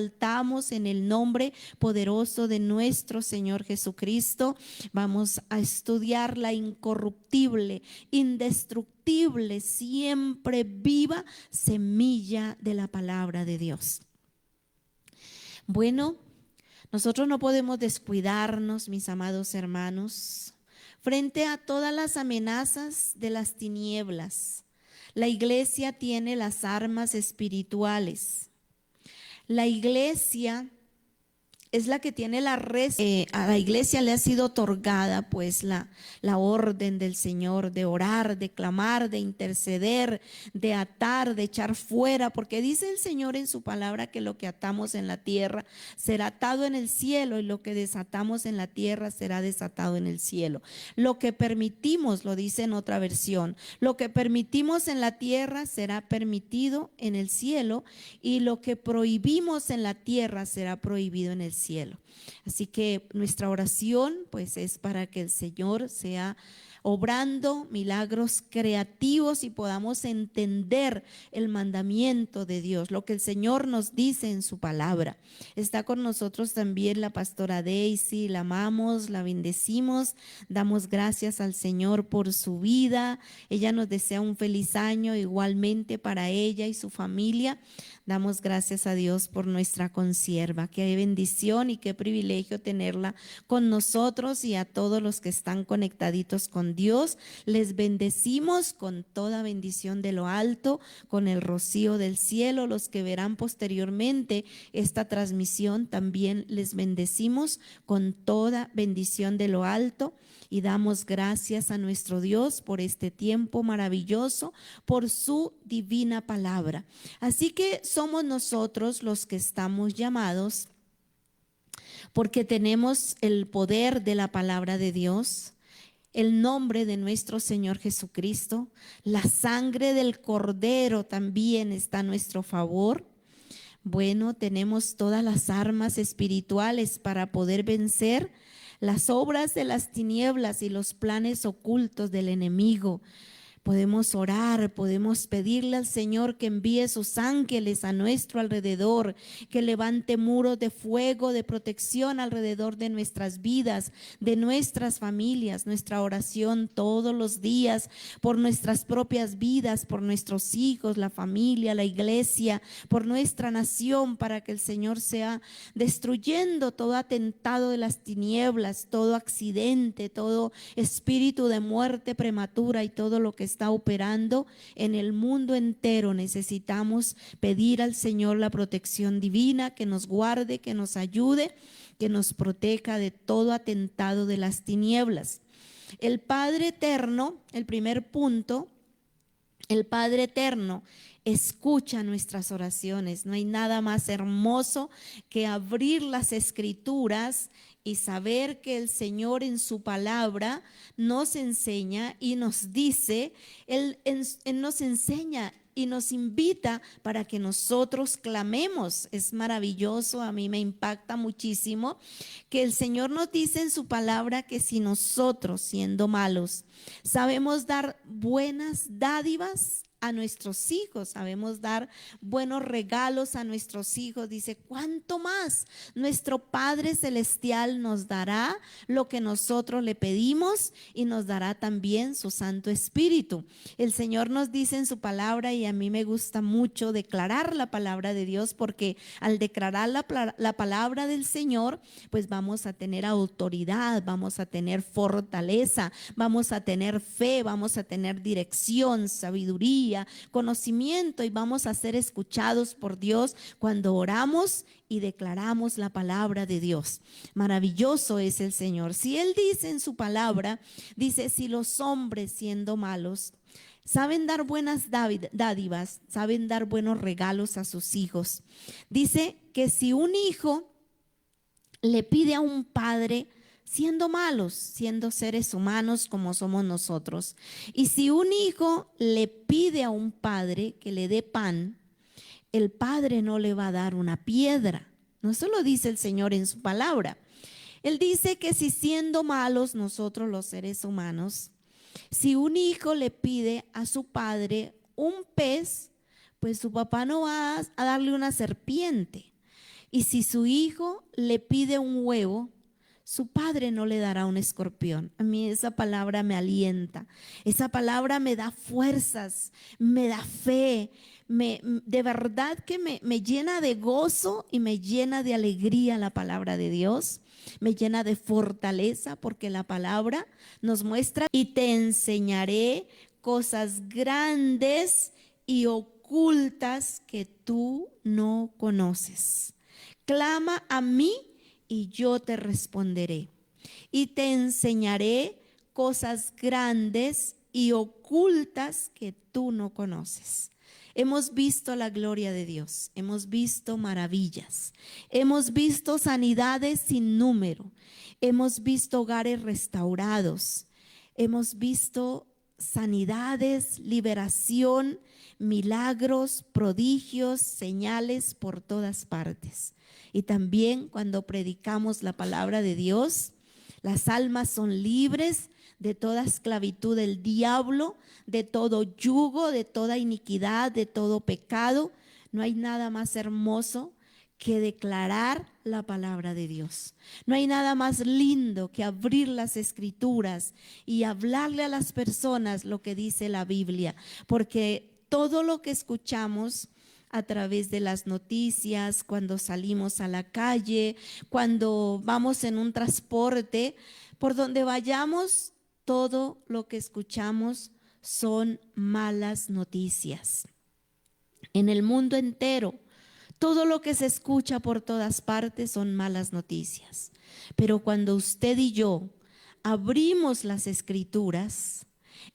exaltamos en el nombre poderoso de nuestro Señor Jesucristo. Vamos a estudiar la incorruptible, indestructible, siempre viva semilla de la palabra de Dios. Bueno, nosotros no podemos descuidarnos, mis amados hermanos, frente a todas las amenazas de las tinieblas. La iglesia tiene las armas espirituales. La iglesia es la que tiene la a la iglesia le ha sido otorgada pues la orden del Señor de orar, de clamar, de interceder, de atar, de echar fuera, porque dice el Señor en su palabra que lo que atamos en la tierra será atado en el cielo y lo que desatamos en la tierra será desatado en el cielo. Lo que permitimos, lo dice en otra versión, lo que permitimos en la tierra será permitido en el cielo y lo que prohibimos en la tierra será prohibido en el cielo. Así que nuestra oración pues es para que el Señor sea obrando milagros creativos y podamos entender el mandamiento de Dios, lo que el Señor nos dice en su palabra. Está con nosotros también la pastora Daisy, la amamos, la bendecimos, damos gracias al Señor por su vida. Ella nos desea un feliz año igualmente para ella y su familia. Damos gracias a Dios por nuestra consierva. Qué bendición y qué privilegio tenerla con nosotros y a todos los que están conectaditos con Dios. Les bendecimos con toda bendición de lo alto, con el rocío del cielo. Los que verán posteriormente esta transmisión también les bendecimos con toda bendición de lo alto. Y damos gracias a nuestro Dios por este tiempo maravilloso, por su divina palabra. Así que somos nosotros los que estamos llamados, porque tenemos el poder de la palabra de Dios, el nombre de nuestro Señor Jesucristo, la sangre del Cordero también está a nuestro favor. Bueno, tenemos todas las armas espirituales para poder vencer las obras de las tinieblas y los planes ocultos del enemigo. Podemos orar, podemos pedirle al Señor que envíe sus ángeles a nuestro alrededor, que levante muros de fuego, de protección alrededor de nuestras vidas, de nuestras familias. Nuestra oración todos los días por nuestras propias vidas, por nuestros hijos, la familia, la iglesia, por nuestra nación, para que el Señor sea destruyendo todo atentado de las tinieblas, todo accidente, todo espíritu de muerte prematura y todo lo que está operando en el mundo entero. Necesitamos pedir al Señor la protección divina, que nos guarde, que nos ayude, que nos proteja de todo atentado de las tinieblas. El Padre Eterno, el primer punto, el Padre Eterno escucha nuestras oraciones. No hay nada más hermoso que abrir las Escrituras y saber que el Señor en su palabra nos enseña y nos dice, Él nos enseña y nos invita para que nosotros clamemos. Es maravilloso, a mí me impacta muchísimo que el Señor nos dice en su palabra que si nosotros, siendo malos, sabemos dar buenas dádivas a nuestros hijos, sabemos dar buenos regalos a nuestros hijos, dice, ¿cuánto más nuestro Padre Celestial nos dará lo que nosotros le pedimos y nos dará también su Santo Espíritu? El Señor nos dice en su palabra, y a mí me gusta mucho declarar la palabra de Dios, porque al declarar la palabra del Señor, pues vamos a tener autoridad, vamos a tener fortaleza, vamos a tener fe, vamos a tener dirección, sabiduría, conocimiento, y vamos a ser escuchados por Dios cuando oramos y declaramos la palabra de Dios. Maravilloso es el Señor. Si Él dice en su palabra, dice, si los hombres siendo malos saben dar buenas dádivas, saben dar buenos regalos a sus hijos, dice que si un hijo le pide a un padre, siendo malos, siendo seres humanos como somos nosotros, y si un hijo le pide a un padre que le dé pan, el padre no le va a dar una piedra. No, eso lo dice el Señor en su palabra. Él dice que si siendo malos nosotros los seres humanos, si un hijo le pide a su padre un pez, pues su papá no va a darle una serpiente. Y si su hijo le pide un huevo, su padre no le dará un escorpión. A mí esa palabra me alienta, esa palabra me da fuerzas, me da fe, de verdad que me llena de gozo y me llena de alegría la palabra de Dios, me llena de fortaleza porque la palabra nos muestra y te enseñaré cosas grandes y ocultas que tú no conoces. Clama a mí y yo te responderé y te enseñaré cosas grandes y ocultas que tú no conoces. Hemos visto la gloria de Dios, hemos visto maravillas, hemos visto sanidades sin número, hemos visto hogares restaurados, hemos visto sanidades, liberación, milagros, prodigios, señales por todas partes. Y también cuando predicamos la palabra de Dios, las almas son libres de toda esclavitud del diablo, de todo yugo, de toda iniquidad, de todo pecado. No hay nada más hermoso que declarar la palabra de Dios. No hay nada más lindo que abrir las escrituras y hablarle a las personas lo que dice la Biblia, porque todo lo que escuchamos a través de las noticias, cuando salimos a la calle, cuando vamos en un transporte, por donde vayamos, todo lo que escuchamos son malas noticias. En el mundo entero, todo lo que se escucha por todas partes son malas noticias. Pero cuando usted y yo abrimos las escrituras,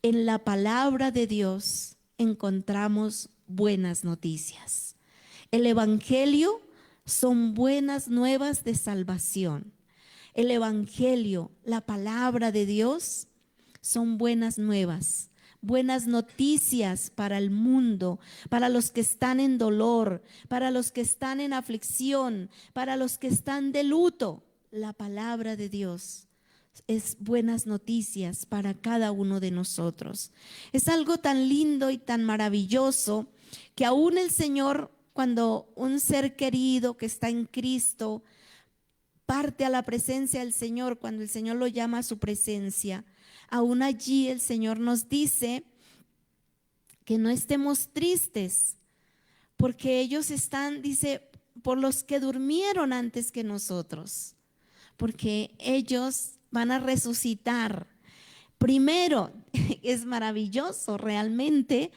en la palabra de Dios encontramos buenas noticias. El evangelio son buenas nuevas de salvación. El evangelio, la palabra de Dios, son buenas nuevas, buenas noticias para el mundo, para los que están en dolor, para los que están en aflicción, para los que están de luto. La palabra de Dios es buenas noticias para cada uno de nosotros. Es algo tan lindo y tan maravilloso que aún el Señor, cuando un ser querido que está en Cristo parte a la presencia del Señor, cuando el Señor lo llama a su presencia, aún allí el Señor nos dice que no estemos tristes, porque ellos están, dice, por los que durmieron antes que nosotros, porque ellos van a resucitar primero. Es maravilloso realmente.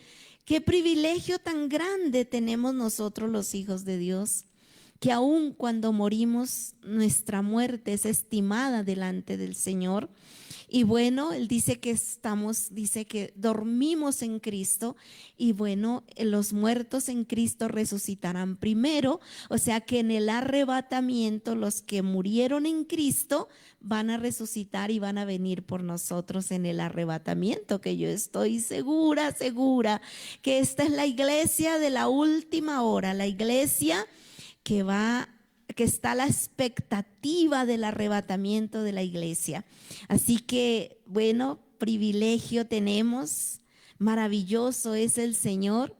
Qué privilegio tan grande tenemos nosotros los hijos de Dios, que aun cuando morimos, nuestra muerte es estimada delante del Señor. Y bueno, Él dice que dormimos en Cristo, y bueno, los muertos en Cristo resucitarán primero. O sea que en el arrebatamiento los que murieron en Cristo van a resucitar y van a venir por nosotros en el arrebatamiento, que yo estoy segura que esta es la iglesia de la última hora, la iglesia que está a la expectativa del arrebatamiento de la iglesia. Así que, bueno, privilegio tenemos, maravilloso es el Señor,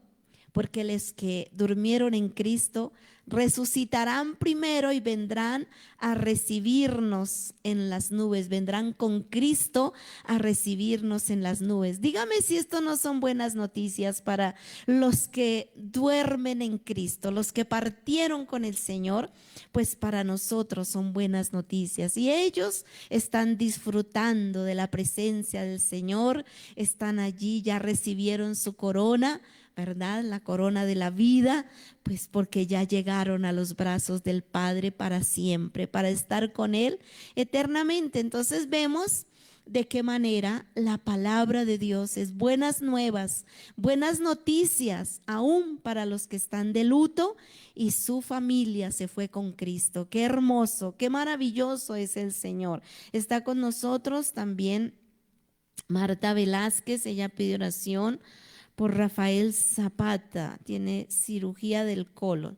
porque los que durmieron en Cristo resucitarán primero y vendrán a recibirnos en las nubes, vendrán con Cristo a recibirnos en las nubes. Dígame si esto no son buenas noticias para los que duermen en Cristo, los que partieron con el Señor, pues para nosotros son buenas noticias. Y ellos están disfrutando de la presencia del Señor, están allí, ya recibieron su corona, ¿verdad? La corona de la vida, pues porque ya llegaron a los brazos del Padre para siempre, para estar con Él eternamente. Entonces vemos de qué manera la palabra de Dios es buenas nuevas, buenas noticias, aún para los que están de luto y su familia se fue con Cristo. Qué hermoso, qué maravilloso es el Señor. Está con nosotros también Marta Velázquez, ella pide oración por Rafael Zapata, tiene cirugía del colon.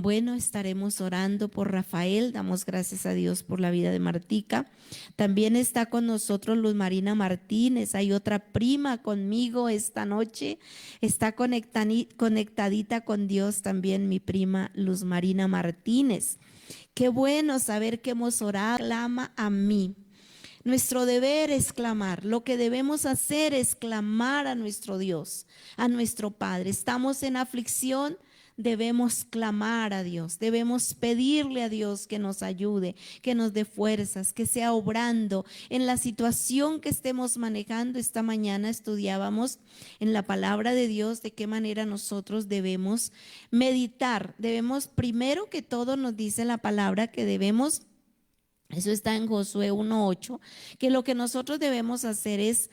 Bueno, estaremos orando por Rafael. Damos gracias a Dios por la vida de Martica. También está con nosotros Luz Marina Martínez. Hay otra prima conmigo esta noche. Está conectadita con Dios también mi prima Luz Marina Martínez. Qué bueno saber que hemos orado. Clama a mí. Nuestro deber es clamar. Lo que debemos hacer es clamar a nuestro Dios, a nuestro Padre. Estamos en aflicción. Debemos clamar a Dios, debemos pedirle a Dios que nos ayude, que nos dé fuerzas, que sea obrando en la situación que estemos manejando. Esta mañana estudiábamos en la palabra de Dios de qué manera nosotros debemos meditar. Debemos, primero que todo nos dice la palabra que debemos, eso está en Josué 1:8, que lo que nosotros debemos hacer es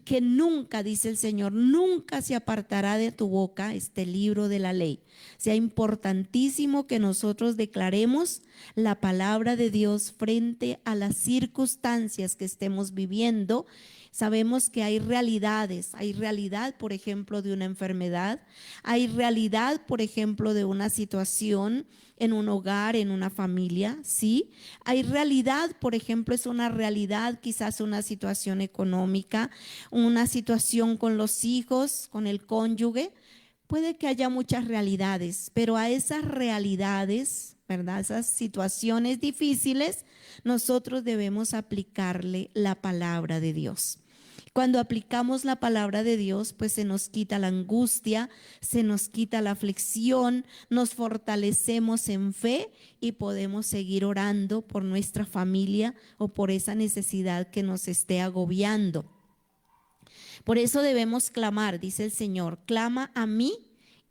que nunca, dice el Señor, nunca se apartará de tu boca este libro de la ley. Sea importantísimo que nosotros declaremos la palabra de Dios frente a las circunstancias que estemos viviendo. Sabemos que hay realidad, por ejemplo, de una enfermedad, hay realidad, por ejemplo, de una situación en un hogar, en una familia, ¿sí? Hay realidad, por ejemplo, es una realidad, quizás una situación económica, una situación con los hijos, con el cónyuge. Puede que haya muchas realidades, pero a esas realidades, ¿verdad? Esas situaciones difíciles, nosotros debemos aplicarle la palabra de Dios. Cuando aplicamos la palabra de Dios, pues se nos quita la angustia, se nos quita la aflicción, nos fortalecemos en fe y podemos seguir orando por nuestra familia o por esa necesidad que nos esté agobiando. Por eso debemos clamar, dice el Señor, clama a mí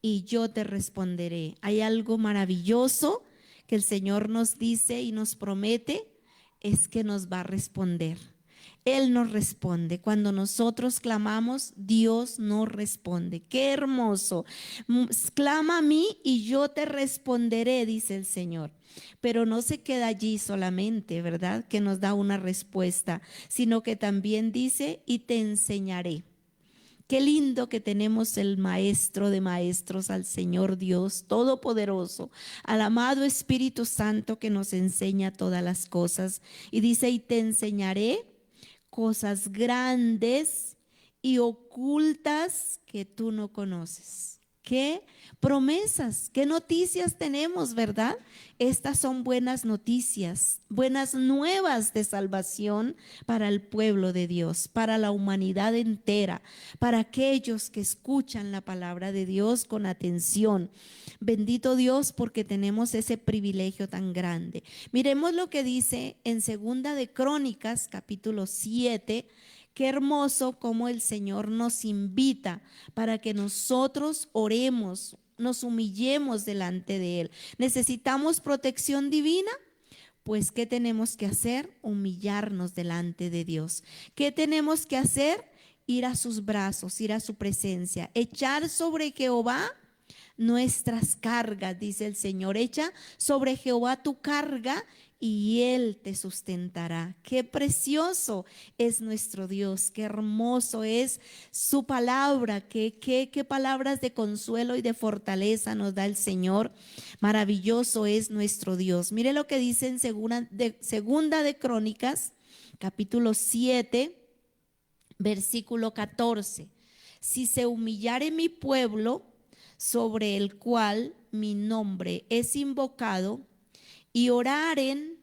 y yo te responderé. Hay algo maravilloso que el Señor nos dice y nos promete, es que nos va a responder. Él nos responde. Cuando nosotros clamamos, Dios nos responde. ¡Qué hermoso! Clama a mí y yo te responderé, dice el Señor. Pero no se queda allí solamente, ¿verdad? Que nos da una respuesta, sino que también dice, y te enseñaré. Qué lindo que tenemos el Maestro de Maestros, al Señor Dios Todopoderoso, al amado Espíritu Santo que nos enseña todas las cosas. Y dice, y te enseñaré cosas grandes y ocultas que tú no conoces. Qué promesas, qué noticias tenemos, ¿verdad? Estas son buenas noticias, buenas nuevas de salvación para el pueblo de Dios, para la humanidad entera, para aquellos que escuchan la palabra de Dios con atención. Bendito Dios, porque tenemos ese privilegio tan grande. Miremos lo que dice en Segunda de Crónicas, capítulo 7. Qué hermoso cómo el Señor nos invita para que nosotros oremos, nos humillemos delante de Él. ¿Necesitamos protección divina? Pues, ¿qué tenemos que hacer? Humillarnos delante de Dios. ¿Qué tenemos que hacer? Ir a sus brazos, ir a su presencia, echar sobre Jehová nuestras cargas, dice el Señor. Echa sobre Jehová tu carga y Él te sustentará. Qué precioso es nuestro Dios, qué hermoso es su palabra, qué palabras de consuelo y de fortaleza nos da el Señor. Maravilloso es nuestro Dios. Mire lo que dice en Segunda de Crónicas, capítulo 7, versículo 14. Si se humillare mi pueblo, sobre el cual mi nombre es invocado, y oraren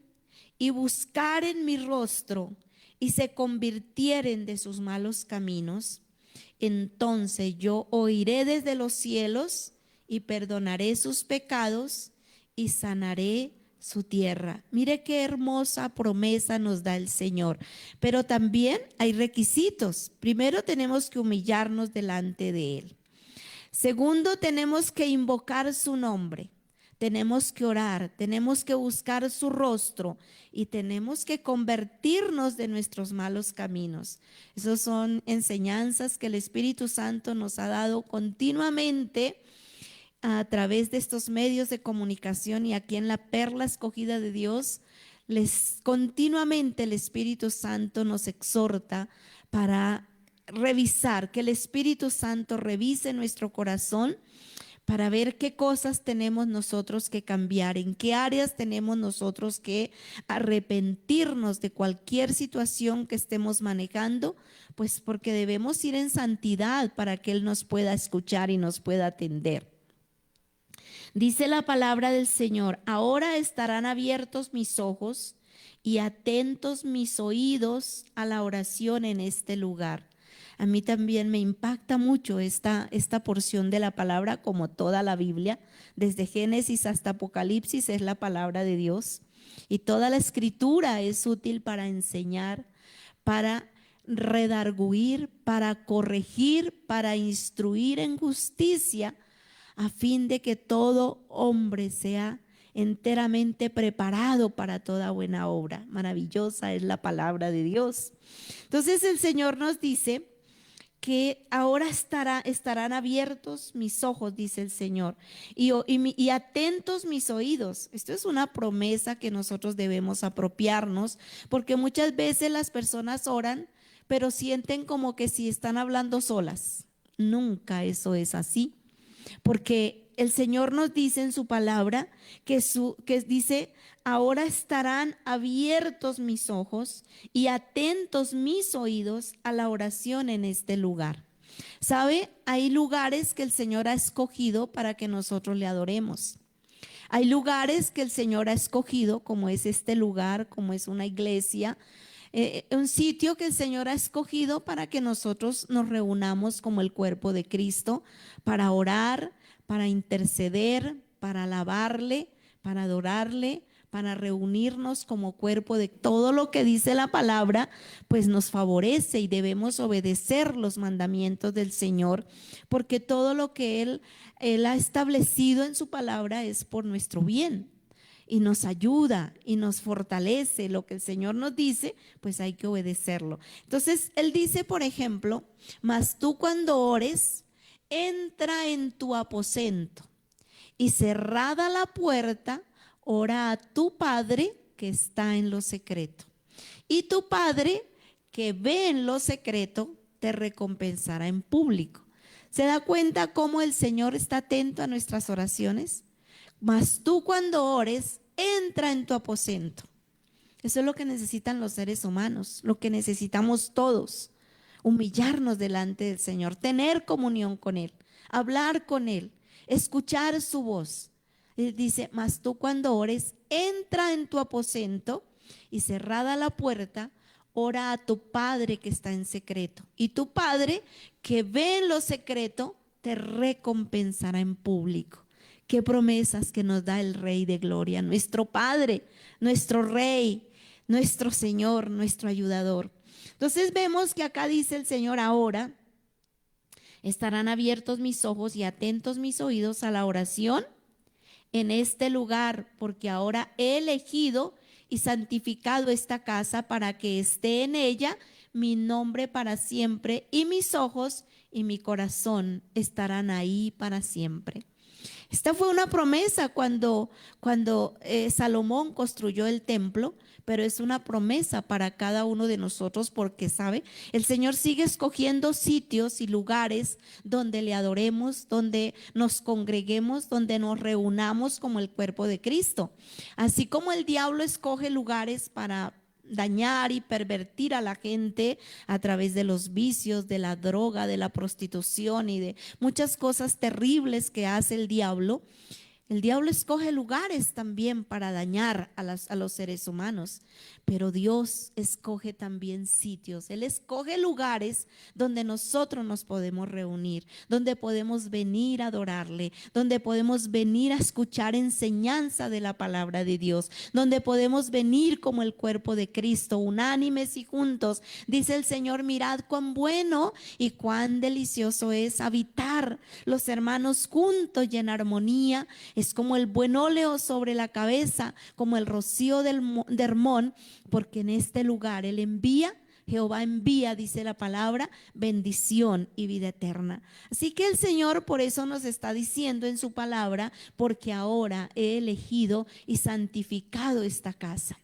y buscaren mi rostro y se convirtieren de sus malos caminos, entonces yo oiré desde los cielos y perdonaré sus pecados y sanaré su tierra. Mire qué hermosa promesa nos da el Señor. Pero también hay requisitos. Primero tenemos que humillarnos delante de Él. Segundo, tenemos que invocar su nombre. Tenemos que orar, tenemos que buscar su rostro y tenemos que convertirnos de nuestros malos caminos. Esas son enseñanzas que el Espíritu Santo nos ha dado continuamente a través de estos medios de comunicación, y aquí en la Perla Escogida de Dios, continuamente el Espíritu Santo nos exhorta para revisar, que el Espíritu Santo revise nuestro corazón para ver qué cosas tenemos nosotros que cambiar, en qué áreas tenemos nosotros que arrepentirnos de cualquier situación que estemos manejando, pues porque debemos ir en santidad para que Él nos pueda escuchar y nos pueda atender. Dice la palabra del Señor: ahora estarán abiertos mis ojos y atentos mis oídos a la oración en este lugar. A mí también me impacta mucho esta porción de la palabra, como toda la Biblia, desde Génesis hasta Apocalipsis es la palabra de Dios. Y toda la escritura es útil para enseñar, para redarguir, para corregir, para instruir en justicia, a fin de que todo hombre sea enteramente preparado para toda buena obra. Maravillosa es la palabra de Dios. Entonces el Señor nos dice que ahora estarán abiertos mis ojos, dice el Señor, y atentos mis oídos. Esto es una promesa que nosotros debemos apropiarnos, porque muchas veces las personas oran, pero sienten como que si están hablando solas. Nunca eso es así, porque el Señor nos dice en su palabra que dice: ahora estarán abiertos mis ojos y atentos mis oídos a la oración en este lugar. ¿Sabe? Hay lugares que el Señor ha escogido para que nosotros le adoremos. Hay lugares que el Señor ha escogido, como es este lugar, como es una iglesia, un sitio que el Señor ha escogido para que nosotros nos reunamos como el cuerpo de Cristo, para orar, para interceder, para alabarle, para adorarle, para reunirnos como cuerpo. De todo lo que dice la palabra, pues nos favorece y debemos obedecer los mandamientos del Señor, porque todo lo que Él ha establecido en su palabra es por nuestro bien y nos ayuda y nos fortalece. Lo que el Señor nos dice, pues hay que obedecerlo. Entonces Él dice, por ejemplo: mas tú cuando ores, entra en tu aposento y cerrada la puerta, ora a tu Padre que está en lo secreto, y tu Padre que ve en lo secreto te recompensará en público. ¿Se da cuenta cómo el Señor está atento a nuestras oraciones? Mas tú cuando ores, entra en tu aposento. Eso es lo que necesitan los seres humanos, lo que necesitamos todos: humillarnos delante del Señor, tener comunión con Él, hablar con Él, escuchar su voz. Él dice: mas tú cuando ores, entra en tu aposento y cerrada la puerta, ora a tu Padre que está en secreto, y tu Padre que ve en lo secreto te recompensará en público. Qué promesas que nos da el Rey de Gloria, nuestro Padre, nuestro Rey, nuestro Señor, nuestro ayudador. Entonces vemos que acá dice el Señor: ahora estarán abiertos mis ojos y atentos mis oídos a la oración en este lugar, porque ahora he elegido y santificado esta casa para que esté en ella mi nombre para siempre, y mis ojos y mi corazón estarán ahí para siempre. Esta fue una promesa cuando Salomón construyó el templo, pero es una promesa para cada uno de nosotros, porque sabe, el Señor sigue escogiendo sitios y lugares donde le adoremos, donde nos congreguemos, donde nos reunamos como el cuerpo de Cristo. Así como el diablo escoge lugares para dañar y pervertir a la gente a través de los vicios, de la droga, de la prostitución y de muchas cosas terribles que hace el diablo. El diablo escoge lugares también para dañar a los seres humanos, pero Dios escoge también sitios. Él escoge lugares donde nosotros nos podemos reunir, donde podemos venir a adorarle, donde podemos venir a escuchar enseñanza de la palabra de Dios, donde podemos venir como el cuerpo de Cristo, unánimes y juntos. Dice el Señor: mirad cuán bueno y cuán delicioso es habitar los hermanos juntos y en armonía. Es como el buen óleo sobre la cabeza, como el rocío de Hermón, porque en este lugar Él envía, Jehová envía, dice la palabra, bendición y vida eterna. Así que el Señor por eso nos está diciendo en su palabra: porque ahora he elegido y santificado esta casa.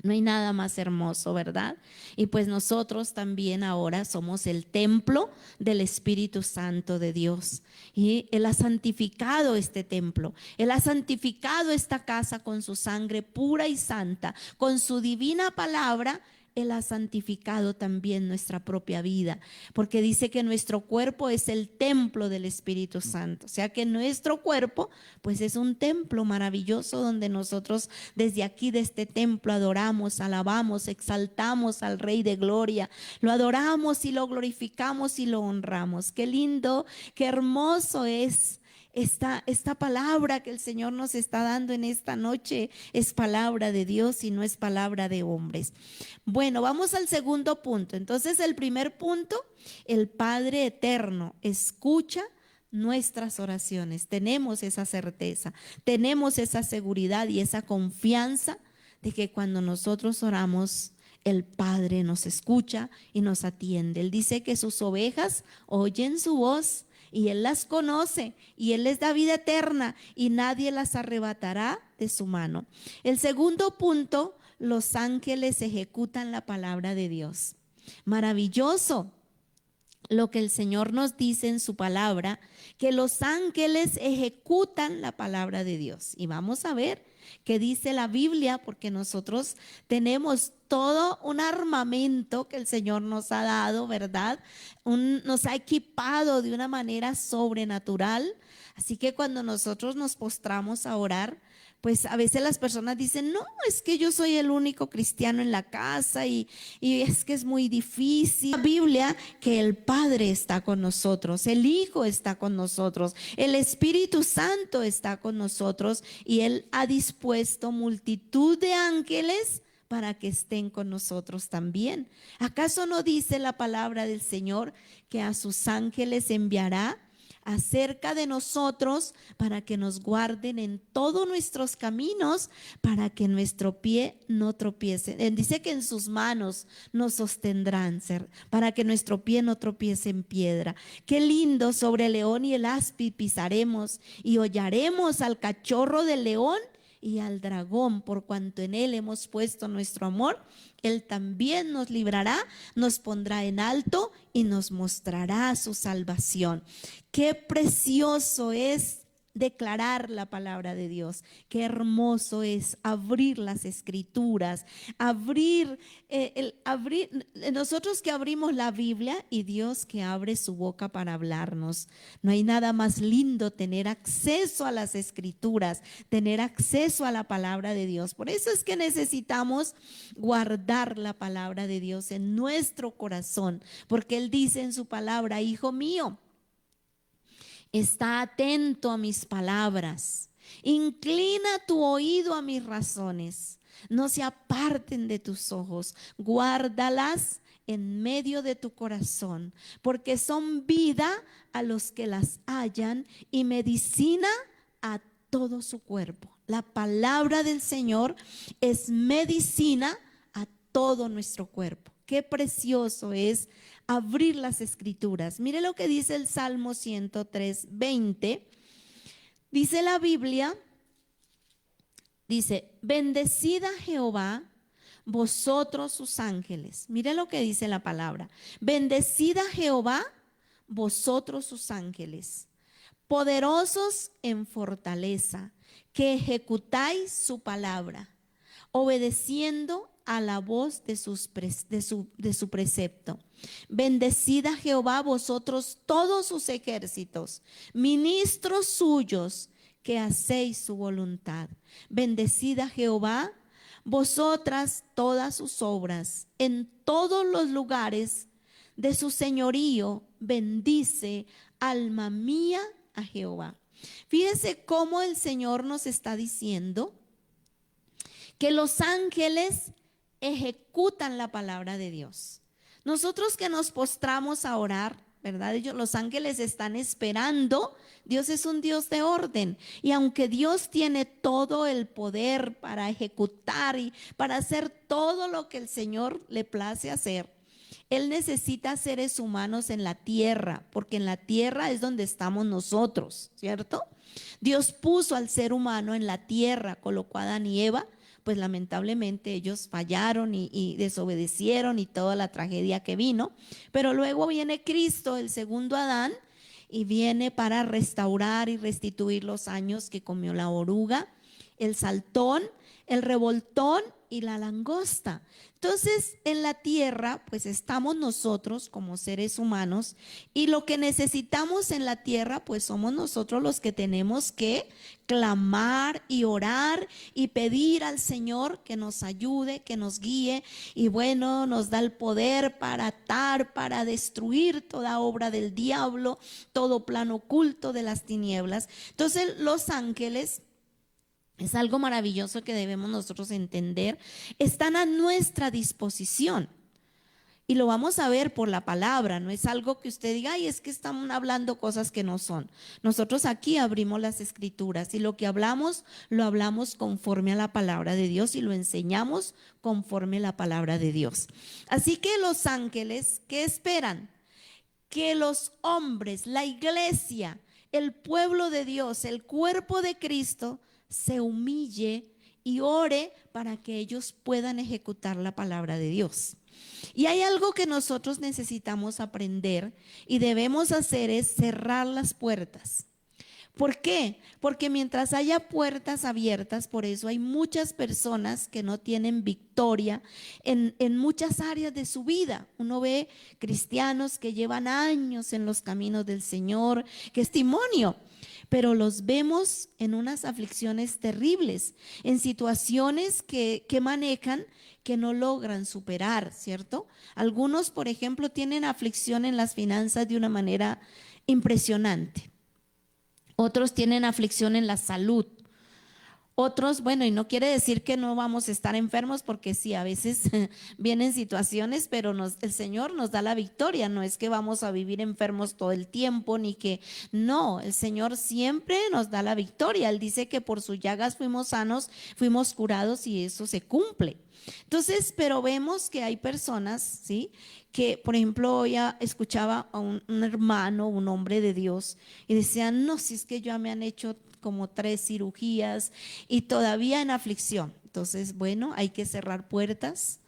No hay nada más hermoso, ¿verdad? Y pues nosotros también ahora somos el templo del Espíritu Santo de Dios. Y Él ha santificado este templo. Él ha santificado esta casa con su sangre pura y santa, con su divina palabra. Él ha santificado también nuestra propia vida, porque dice que nuestro cuerpo es el templo del Espíritu Santo. O sea que nuestro cuerpo pues es un templo maravilloso donde nosotros desde aquí, de este templo, adoramos, alabamos, exaltamos al Rey de Gloria. Lo adoramos y lo glorificamos y lo honramos. Qué lindo, qué hermoso es esta palabra que el Señor nos está dando en esta noche. Es palabra de Dios y no es palabra de hombres. Bueno, vamos al segundo punto. Entonces, el primer punto, el Padre eterno escucha nuestras oraciones. Tenemos esa certeza, tenemos esa seguridad y esa confianza de que cuando nosotros oramos, el Padre nos escucha y nos atiende. Él dice que sus ovejas oyen su voz y Él las conoce y Él les da vida eterna y nadie las arrebatará de su mano. El segundo punto, los ángeles ejecutan la palabra de Dios. Maravilloso lo que el Señor nos dice en su palabra, que los ángeles ejecutan la palabra de Dios. Y vamos a ver qué dice la Biblia, porque nosotros tenemos todo un armamento que el Señor nos ha dado, ¿verdad? Nos ha equipado de una manera sobrenatural. Así que cuando nosotros nos postramos a orar, pues a veces las personas dicen, no, es que yo soy el único cristiano en la casa y es que es muy difícil. La Biblia que el Padre está con nosotros, el Hijo está con nosotros, el Espíritu Santo está con nosotros y Él ha dispuesto multitud de ángeles para que estén con nosotros también. ¿Acaso no dice la palabra del Señor que a sus ángeles enviará acerca de nosotros para que nos guarden en todos nuestros caminos, para que nuestro pie no tropiece? Dice que en sus manos nos sostendrán, para que nuestro pie no tropiece en piedra. Qué lindo, sobre el león y el áspid pisaremos y hollaremos al cachorro del león y al dragón, por cuanto en él hemos puesto nuestro amor. Él también nos librará, nos pondrá en alto y nos mostrará su salvación. Qué precioso es declarar la palabra de Dios. Qué hermoso es abrir las escrituras, abrir nosotros que abrimos la Biblia y Dios que abre su boca para hablarnos. No hay nada más lindo tener acceso a las escrituras, tener acceso a la palabra de Dios. Por eso es que necesitamos guardar la palabra de Dios en nuestro corazón, porque Él dice en su palabra, hijo mío, está atento a mis palabras, inclina tu oído a mis razones, no se aparten de tus ojos, guárdalas en medio de tu corazón, porque son vida a los que las hallan y medicina a todo su cuerpo. La palabra del Señor es medicina a todo nuestro cuerpo. Qué precioso es abrir las escrituras. Mire lo que dice el Salmo 103:20. Dice la Biblia, dice, bendecid a Jehová vosotros sus ángeles. Mire lo que dice la palabra. Bendecid a Jehová vosotros sus ángeles, poderosos en fortaleza, que ejecutáis su palabra, obedeciendo a la voz de su precepto. Bendecid a Jehová vosotros todos sus ejércitos, ministros suyos que hacéis su voluntad. Bendecid a Jehová vosotras todas sus obras, en todos los lugares de su señorío. Bendice, alma mía, a Jehová. Fíjense cómo el Señor nos está diciendo que los ángeles ejecutan la palabra de Dios. Nosotros que nos postramos a orar, ¿verdad? Los ángeles están esperando. Dios es un Dios de orden, y aunque Dios tiene todo el poder para ejecutar y para hacer todo lo que el Señor le place hacer, Él necesita seres humanos en la tierra, porque en la tierra es donde estamos nosotros, ¿cierto? Dios puso al ser humano en la tierra, colocó a Adán y Eva pues lamentablemente ellos fallaron y desobedecieron y toda la tragedia que vino. Pero luego viene Cristo, el segundo Adán, y viene para restaurar y restituir los años que comió la oruga, el saltón, el revoltón y la langosta. Entonces, en la tierra, pues estamos nosotros como seres humanos, y lo que necesitamos en la tierra, pues somos nosotros los que tenemos que clamar y orar y pedir al Señor que nos ayude, que nos guíe, y bueno, nos da el poder para atar, para destruir toda obra del diablo, todo plan oculto de las tinieblas. Entonces, los ángeles, es algo maravilloso que debemos nosotros entender, están a nuestra disposición. Y lo vamos a ver por la palabra, no es algo que usted diga, ay, es que están hablando cosas que no son. Nosotros aquí abrimos las escrituras y lo que hablamos, lo hablamos conforme a la palabra de Dios y lo enseñamos conforme a la palabra de Dios. Así que los ángeles, ¿qué esperan? Que los hombres, la iglesia, el pueblo de Dios, el cuerpo de Cristo, se humille y ore para que ellos puedan ejecutar la palabra de Dios. Y hay algo que nosotros necesitamos aprender y debemos hacer, es cerrar las puertas. ¿Por qué? Porque mientras haya puertas abiertas, por eso hay muchas personas que no tienen victoria en muchas áreas de su vida. Uno ve cristianos que llevan años en los caminos del Señor, que es testimonio, pero los vemos en unas aflicciones terribles, en situaciones que manejan, que no logran superar, ¿cierto? Algunos, por ejemplo, tienen aflicción en las finanzas de una manera impresionante. Otros tienen aflicción en la salud. Otros, bueno, y no quiere decir que no vamos a estar enfermos, porque sí, a veces vienen situaciones, pero el Señor nos da la victoria. No es que vamos a vivir enfermos todo el tiempo, ni que no, el Señor siempre nos da la victoria. Él dice que por sus llagas fuimos sanos, fuimos curados, y eso se cumple. Entonces, pero vemos que hay personas, ¿sí?, que, por ejemplo, hoy escuchaba a un hermano, un hombre de Dios, y decía, no, si es que ya me han hecho como 3 cirugías y todavía en aflicción. Entonces, bueno, hay que cerrar puertas.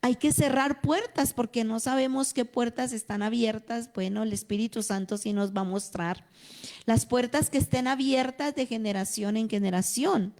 Hay que cerrar puertas porque no sabemos qué puertas están abiertas. Bueno, el Espíritu Santo sí nos va a mostrar las puertas que estén abiertas de generación en generación.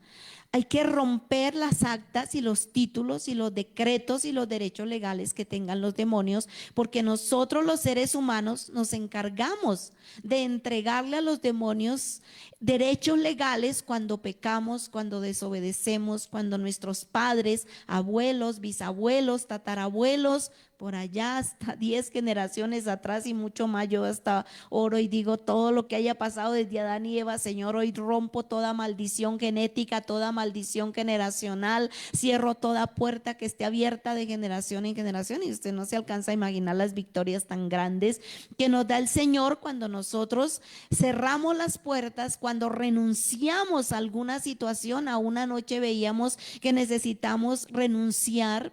Hay que romper las actas y los títulos y los decretos y los derechos legales que tengan los demonios, porque nosotros los seres humanos nos encargamos de entregarle a los demonios derechos legales cuando pecamos, cuando desobedecemos, cuando nuestros padres, abuelos, bisabuelos, tatarabuelos, por allá hasta 10 generaciones atrás y mucho más, yo hasta oro y digo, todo lo que haya pasado desde Adán y Eva, Señor, hoy rompo toda maldición genética, toda maldición generacional, cierro toda puerta que esté abierta de generación en generación, y usted no se alcanza a imaginar las victorias tan grandes que nos da el Señor cuando nosotros cerramos las puertas, cuando renunciamos a alguna situación. A una noche veíamos que necesitamos renunciar.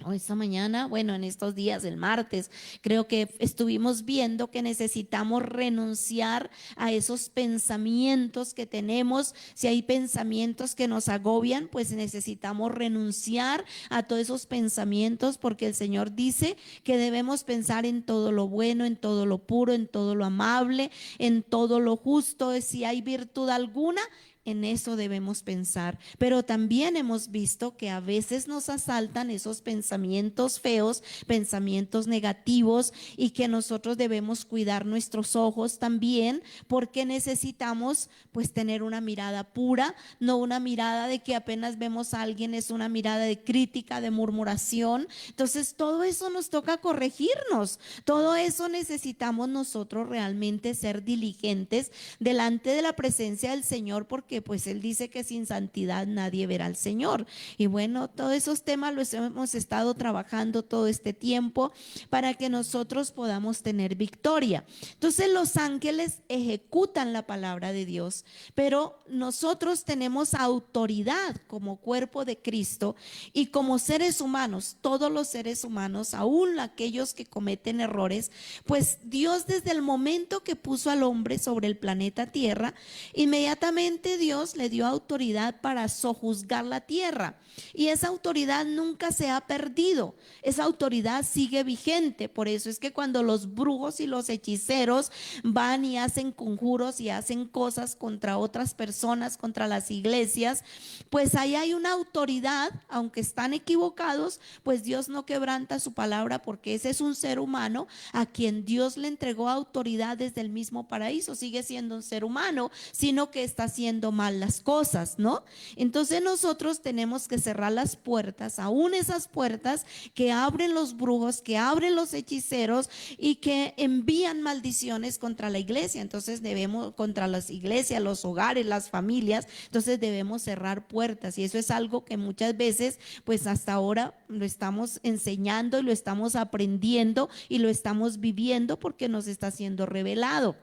O esta mañana, bueno, en estos días, el martes, creo que estuvimos viendo que necesitamos renunciar a esos pensamientos que tenemos. Si hay pensamientos que nos agobian, pues necesitamos renunciar a todos esos pensamientos, porque el Señor dice que debemos pensar en todo lo bueno, en todo lo puro, en todo lo amable, en todo lo justo. Si hay virtud alguna, en eso debemos pensar. Pero también hemos visto que a veces nos asaltan esos pensamientos feos, pensamientos negativos, y que nosotros debemos cuidar nuestros ojos también, porque necesitamos pues tener una mirada pura, no una mirada de que apenas vemos a alguien, es una mirada de crítica, de murmuración. Entonces todo eso nos toca corregirnos, todo eso necesitamos nosotros realmente ser diligentes delante de la presencia del Señor, porque pues Él dice que sin santidad nadie verá al Señor. Y bueno, todos esos temas los hemos estado trabajando todo este tiempo para que nosotros podamos tener victoria. Entonces los ángeles ejecutan la palabra de Dios, pero nosotros tenemos autoridad como cuerpo de Cristo y como seres humanos, todos los seres humanos, aún aquellos que cometen errores, pues Dios, desde el momento que puso al hombre sobre el planeta Tierra, inmediatamente Dios le dio autoridad para sojuzgar la tierra. Y esa autoridad nunca se ha perdido. Esa autoridad sigue vigente. Por eso es que cuando los brujos y los hechiceros van y hacen conjuros y hacen cosas contra otras personas, contra las iglesias, pues ahí hay una autoridad, aunque están equivocados, pues Dios no quebranta su palabra, porque ese es un ser humano a quien Dios le entregó autoridad desde el mismo paraíso. Sigue siendo un ser humano, sino que está haciendo mal las cosas, ¿no? Entonces nosotros tenemos que cerrar las puertas, aún esas puertas que abren los brujos, que abren los hechiceros y que envían maldiciones contra la iglesia. Entonces debemos, contra las iglesias, los hogares, las familias, entonces debemos cerrar puertas, y eso es algo que muchas veces pues hasta ahora lo estamos enseñando y lo estamos aprendiendo y lo estamos viviendo porque nos está siendo revelado.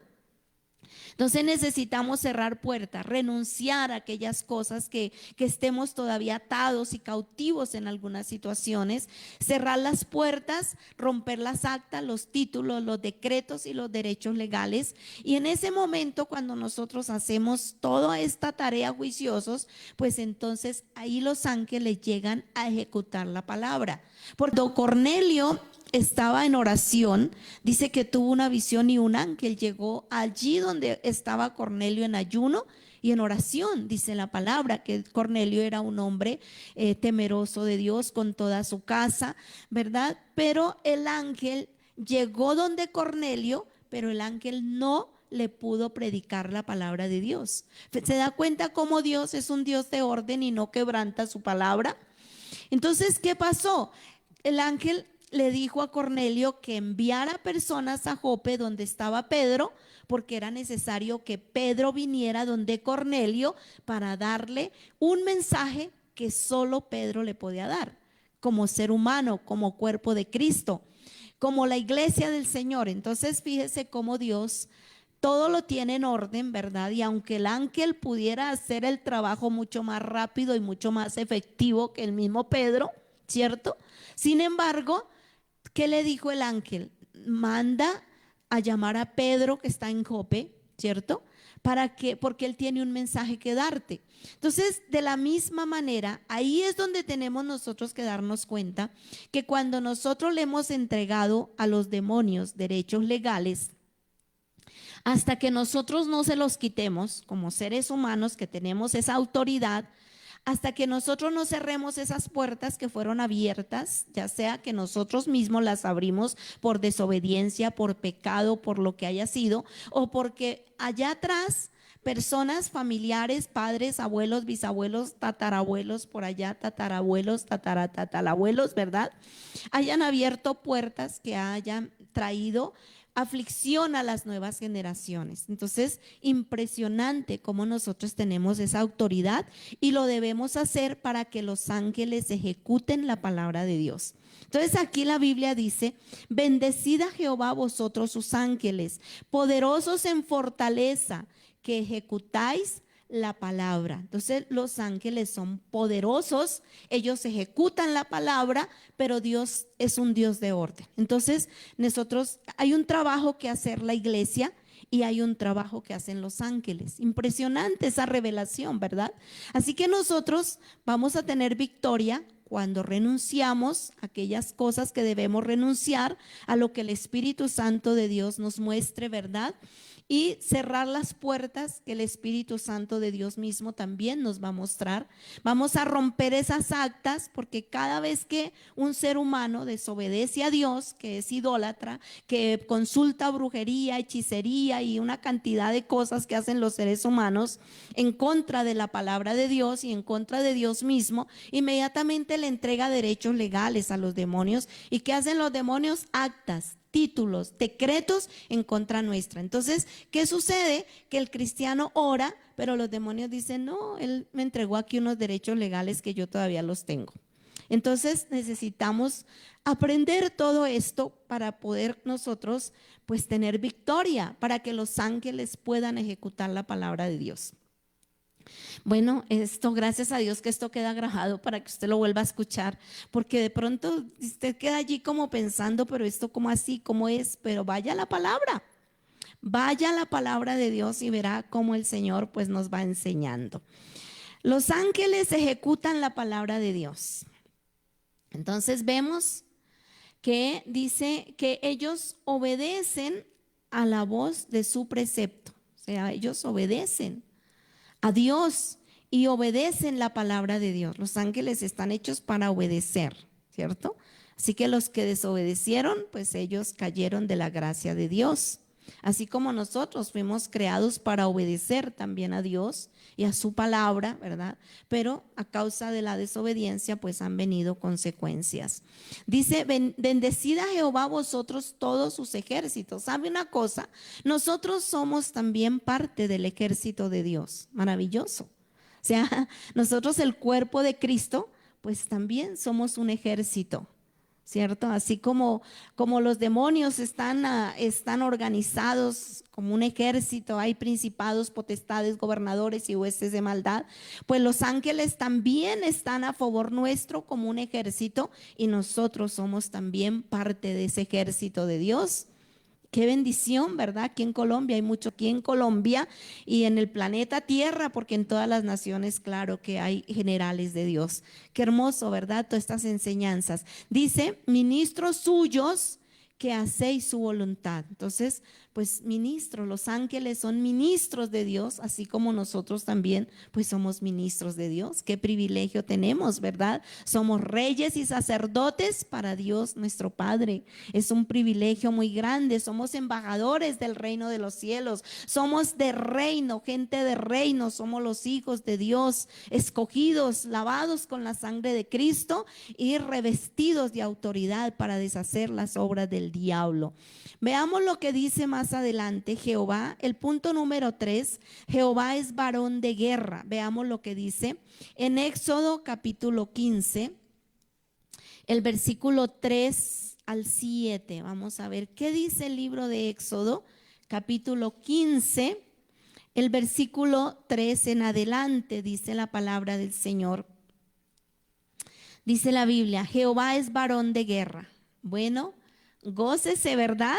Entonces necesitamos cerrar puertas, renunciar a aquellas cosas que estemos todavía atados y cautivos en algunas situaciones, cerrar las puertas, romper las actas, los títulos, los decretos y los derechos legales. Y en ese momento, cuando nosotros hacemos toda esta tarea juiciosos, pues entonces ahí los ángeles llegan a ejecutar la palabra. Porque Cornelio estaba en oración, dice que tuvo una visión y un ángel llegó allí donde estaba Cornelio en ayuno y en oración. Dice la palabra que Cornelio era un hombre temeroso de Dios con toda su casa, ¿verdad? Pero el ángel llegó donde Cornelio, pero el ángel no le pudo predicar la palabra de Dios. ¿Se da cuenta cómo Dios es un Dios de orden y no quebranta su palabra? Entonces, ¿qué pasó? El ángel le dijo a Cornelio que enviara personas a Jope donde estaba Pedro, porque era necesario que Pedro viniera donde Cornelio para darle un mensaje que solo Pedro le podía dar, como ser humano, como cuerpo de Cristo, como la iglesia del Señor. Entonces fíjese cómo Dios todo lo tiene en orden, ¿verdad? Y aunque el ángel pudiera hacer el trabajo mucho más rápido y mucho más efectivo que el mismo Pedro, ¿cierto? Sin embargo, ¿qué le dijo el ángel? Manda a llamar a Pedro que está en Jope, ¿cierto? ¿Para qué? Porque él tiene un mensaje que darte. Entonces, de la misma manera, ahí es donde tenemos nosotros que darnos cuenta que cuando nosotros le hemos entregado a los demonios derechos legales, hasta que nosotros no se los quitemos como seres humanos que tenemos esa autoridad, hasta que nosotros no cerremos esas puertas que fueron abiertas, ya sea que nosotros mismos las abrimos por desobediencia, por pecado, por lo que haya sido, o porque allá atrás personas, familiares, padres, abuelos, bisabuelos, tatarabuelos, por allá tatarabuelos, tatarabuelos, ¿verdad? Hayan abierto puertas que hayan traído aflicción a las nuevas generaciones. Entonces, impresionante cómo nosotros tenemos esa autoridad y lo debemos hacer para que los ángeles ejecuten la palabra de Dios. Entonces aquí la Biblia dice: bendecid a Jehová vosotros sus ángeles, poderosos en fortaleza, que ejecutáis la palabra. Entonces los ángeles son poderosos, ellos ejecutan la palabra, pero Dios es un Dios de orden. Entonces nosotros, hay un trabajo que hacer la iglesia y hay un trabajo que hacen los ángeles. Impresionante esa revelación, ¿verdad? Así que nosotros vamos a tener victoria cuando renunciamos a aquellas cosas que debemos renunciar, a lo que el Espíritu Santo de Dios nos muestre, ¿verdad? Y cerrar las puertas que el Espíritu Santo de Dios mismo también nos va a mostrar. Vamos a romper esas actas, porque cada vez que un ser humano desobedece a Dios, que es idólatra, que consulta brujería, hechicería y una cantidad de cosas que hacen los seres humanos en contra de la palabra de Dios y en contra de Dios mismo, inmediatamente le entrega derechos legales a los demonios. ¿Y qué hacen los demonios? Actas, títulos, decretos en contra nuestra. Entonces, ¿qué sucede? Que el cristiano ora, pero los demonios dicen: no, él me entregó aquí unos derechos legales que yo todavía los tengo. Entonces necesitamos aprender todo esto para poder nosotros pues tener victoria, para que los ángeles puedan ejecutar la palabra de Dios. Bueno, esto, gracias a Dios que esto queda grabado para que usted lo vuelva a escuchar, porque de pronto usted queda allí como pensando: pero esto cómo así, cómo es. Pero vaya a la palabra, Vaya a la palabra de Dios y verá cómo el Señor pues nos va enseñando. Los ángeles ejecutan la palabra de Dios. Entonces vemos que dice que ellos obedecen a la voz de su precepto. O sea, ellos obedecen a Dios y obedecen la palabra de Dios. Los ángeles están hechos para obedecer, ¿cierto? Así que los que desobedecieron, pues ellos cayeron de la gracia de Dios. Así como nosotros fuimos creados para obedecer también a Dios y a su palabra, ¿verdad? Pero a causa de la desobediencia, pues han venido consecuencias. Dice, bendecida Jehová vosotros todos sus ejércitos. ¿Sabe una cosa? Nosotros somos también parte del ejército de Dios. Maravilloso. O sea, nosotros el cuerpo de Cristo, pues también somos un ejército, ¿cierto? Así como los demonios están organizados como un ejército, hay principados, potestades, gobernadores y huestes de maldad, pues los ángeles también están a favor nuestro como un ejército y nosotros somos también parte de ese ejército de Dios. Qué bendición, ¿verdad? Aquí en Colombia, hay mucho aquí en Colombia y en el planeta Tierra, porque en todas las naciones, claro que hay generales de Dios. Qué hermoso, ¿verdad? Todas estas enseñanzas. Dice, ministros suyos que hacéis su voluntad. Entonces, pues ministros, los ángeles son ministros de Dios, así como nosotros también, pues somos ministros de Dios. Qué privilegio tenemos, ¿verdad? Somos reyes y sacerdotes para Dios nuestro Padre. Es un privilegio muy grande. Somos embajadores del reino de los cielos. Somos de reino, gente de reino. Somos los hijos de Dios, escogidos, lavados con la sangre de Cristo y revestidos de autoridad para deshacer las obras del diablo. Veamos lo que dice más adelante Jehová. El punto número 3, Jehová es varón de guerra. Veamos lo que dice en Éxodo capítulo 15, el versículo 3 al 7. Vamos a ver qué dice el libro de Éxodo capítulo 15, el versículo 3 en adelante. Dice la palabra del Señor. Dice la Biblia, Jehová es varón de guerra. Bueno, gócese, ¿verdad?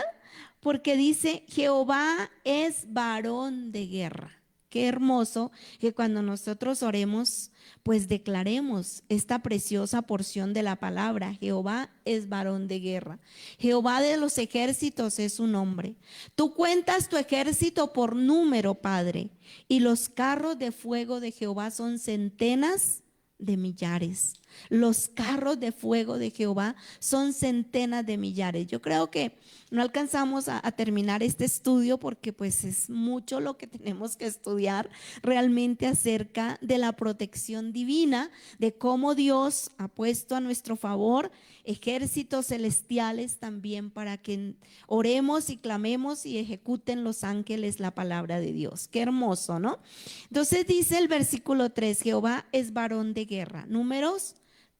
Porque dice, Jehová es varón de guerra. Qué hermoso que cuando nosotros oremos, pues declaremos esta preciosa porción de la palabra. Jehová es varón de guerra. Jehová de los ejércitos es su nombre. Tú cuentas tu ejército por número, Padre, y los carros de fuego de Jehová son centenas de millares. Los carros de fuego de Jehová son centenas de millares. Yo creo que no alcanzamos a terminar este estudio porque pues es mucho lo que tenemos que estudiar realmente acerca de la protección divina, de cómo Dios ha puesto a nuestro favor ejércitos celestiales también para que oremos y clamemos y ejecuten los ángeles la palabra de Dios. Qué hermoso, ¿no? Entonces dice el versículo 3, Jehová es varón de guerra. Números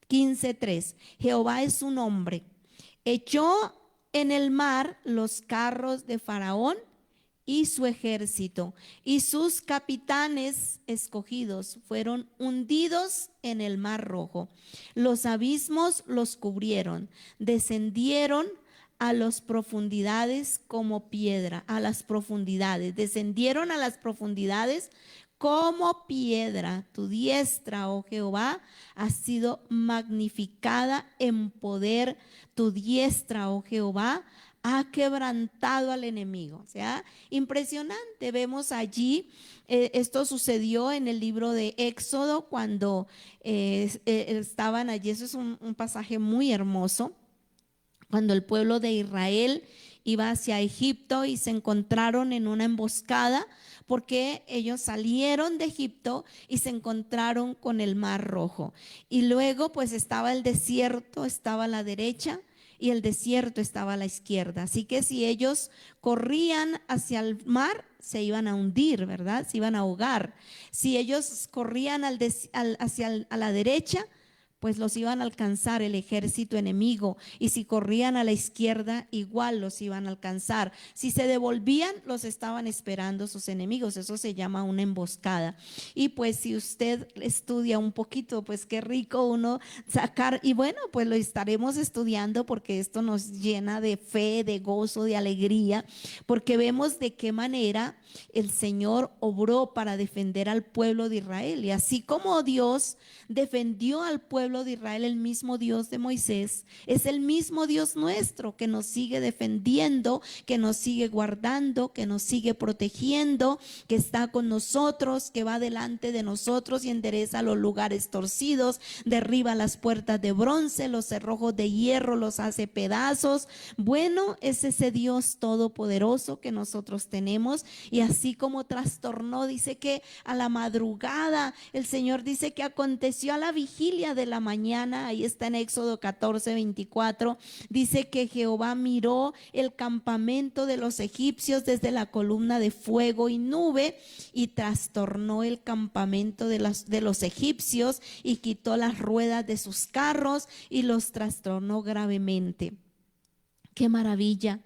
15:3, Jehová es su nombre. Echó en el mar los carros de Faraón y su ejército, y sus capitanes escogidos fueron hundidos en el mar rojo. Los abismos los cubrieron, descendieron a las profundidades como piedra, a las profundidades, descendieron a las profundidades como piedra. Tu diestra, oh Jehová, ha sido magnificada en poder. Tu diestra, oh Jehová, ha quebrantado al enemigo. O sea, impresionante. Vemos allí, esto sucedió en el libro de Éxodo cuando estaban allí. Eso es un pasaje muy hermoso. Cuando el pueblo de Israel iba hacia Egipto y se encontraron en una emboscada, porque ellos salieron de Egipto y se encontraron con el Mar Rojo. Y luego pues estaba el desierto, estaba a la derecha y el desierto estaba a la izquierda. Así que si ellos corrían hacia el mar, se iban a hundir, ¿verdad? Se iban a ahogar. Si ellos corrían a la derecha, pues los iban a alcanzar el ejército enemigo, y si corrían a la izquierda, igual los iban a alcanzar. Si se devolvían, los estaban esperando sus enemigos. Eso se llama una emboscada. Y pues si usted estudia un poquito, pues qué rico uno sacar, y bueno, pues lo estaremos estudiando porque esto nos llena de fe, de gozo, de alegría, porque vemos de qué manera el Señor obró para defender al pueblo de Israel. Y así como Dios defendió al pueblo de Israel, el mismo Dios de Moisés es el mismo Dios nuestro, que nos sigue defendiendo, que nos sigue guardando, que nos sigue protegiendo, que está con nosotros, que va delante de nosotros y endereza los lugares torcidos, derriba las puertas de bronce, los cerrojos de hierro los hace pedazos. Bueno, es ese Dios todopoderoso que nosotros tenemos. Y así como trastornó, dice que a la madrugada, el Señor dice que aconteció a la vigilia de la mañana, ahí está en Éxodo 14:24, dice que Jehová miró el campamento de los egipcios desde la columna de fuego y nube, y trastornó el campamento de los egipcios, y quitó las ruedas de sus carros y los trastornó gravemente. ¡Qué maravilla!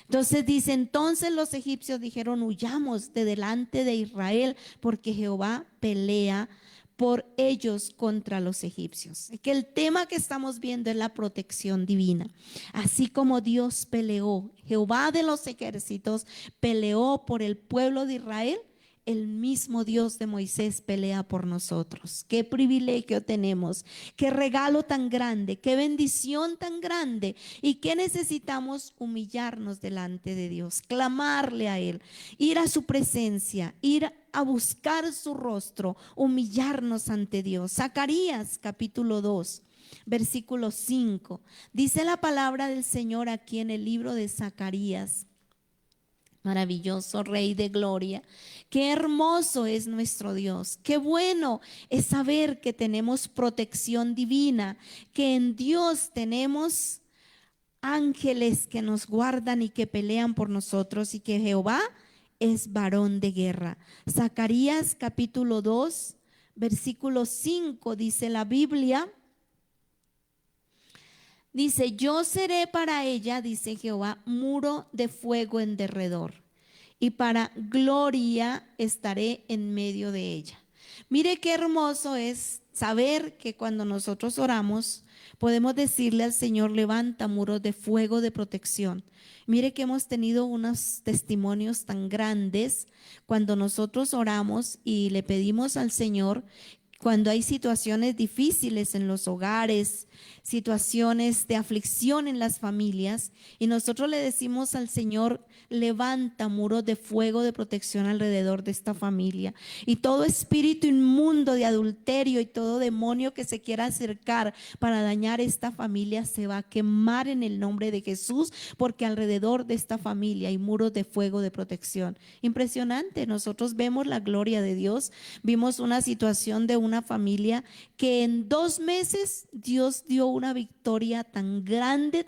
Entonces dice, entonces los egipcios dijeron, huyamos de delante de Israel, porque Jehová pelea por ellos contra los egipcios. Que el tema que estamos viendo es la protección divina. Así como Dios peleó, Jehová de los ejércitos peleó por el pueblo de Israel, el mismo Dios de Moisés pelea por nosotros. Qué privilegio tenemos, qué regalo tan grande, qué bendición tan grande, y qué necesitamos: humillarnos delante de Dios, clamarle a Él, ir a su presencia, ir a buscar su rostro, humillarnos ante Dios. Zacarías capítulo 2. Versículo 5, dice la palabra del Señor aquí en el libro de Zacarías. Maravilloso Rey de gloria, qué hermoso es nuestro Dios, qué bueno es saber que tenemos protección divina, que en Dios tenemos ángeles que nos guardan y que pelean por nosotros, y que Jehová es varón de guerra. Zacarías capítulo 2, versículo 5, dice la Biblia. Dice, yo seré para ella, dice Jehová, muro de fuego en derredor, y para gloria estaré en medio de ella. Mire qué hermoso es saber que cuando nosotros oramos, podemos decirle al Señor, levanta muros de fuego de protección. Mire que hemos tenido unos testimonios tan grandes cuando nosotros oramos y le pedimos al Señor. Cuando hay situaciones difíciles en los hogares, situaciones de aflicción en las familias, y nosotros le decimos al Señor, levanta muros de fuego de protección alrededor de esta familia, y todo espíritu inmundo de adulterio y todo demonio que se quiera acercar para dañar esta familia se va a quemar en el nombre de Jesús, porque alrededor de esta familia hay muros de fuego de protección. Impresionante. Nosotros vemos la gloria de Dios. Vimos una situación de una familia que en 2 meses Dios dio una victoria tan grande,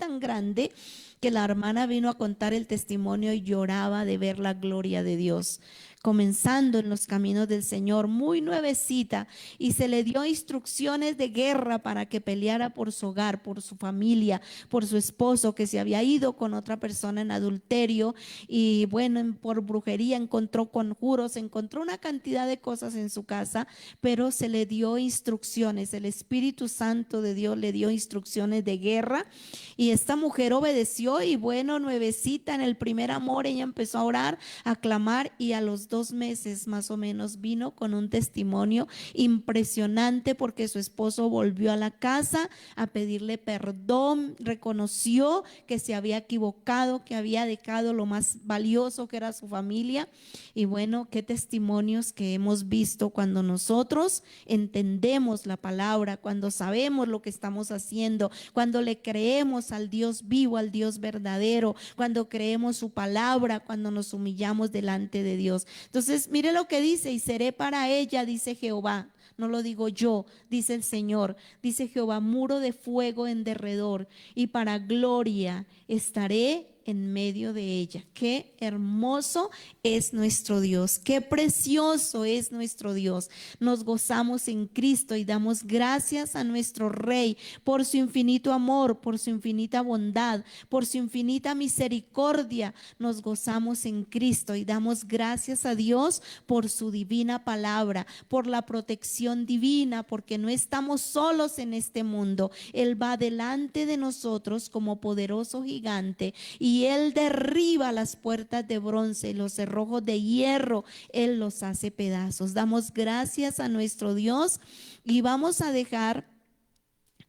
que la hermana vino a contar el testimonio y lloraba de ver la gloria de Dios, comenzando en los caminos del Señor, muy nuevecita, y se le dio instrucciones de guerra para que peleara por su hogar, por su familia, por su esposo que se había ido con otra persona en adulterio, y bueno, por brujería encontró conjuros, encontró una cantidad de cosas en su casa, pero se le dio instrucciones. El Espíritu Santo de Dios le dio instrucciones de guerra, y esta mujer obedeció, y bueno, nuevecita en el primer amor, ella empezó a orar, a clamar, y a los 2 meses más o menos vino con un testimonio impresionante, porque su esposo volvió a la casa a pedirle perdón, reconoció que se había equivocado, que había dejado lo más valioso que era su familia. Y bueno, qué testimonios que hemos visto cuando nosotros entendemos la palabra, cuando sabemos lo que estamos haciendo, cuando le creemos al Dios vivo, al Dios verdadero, cuando creemos su palabra, cuando nos humillamos delante de Dios. Entonces, mire lo que dice: y seré para ella, dice Jehová. No lo digo yo, dice el Señor. Dice Jehová, muro de fuego en derredor, y para gloria estaré en medio de ella. Qué hermoso es nuestro Dios, qué precioso es nuestro Dios. Nos gozamos en Cristo y damos gracias a nuestro Rey por su infinito amor, por su infinita bondad, por su infinita misericordia. Nos gozamos en Cristo y damos gracias a Dios por su divina palabra, por la protección divina, porque no estamos solos en este mundo. Él va delante de nosotros como poderoso gigante y Él derriba las puertas de bronce y los cerrojos de hierro, Él los hace pedazos. Damos gracias a nuestro Dios y vamos a dejar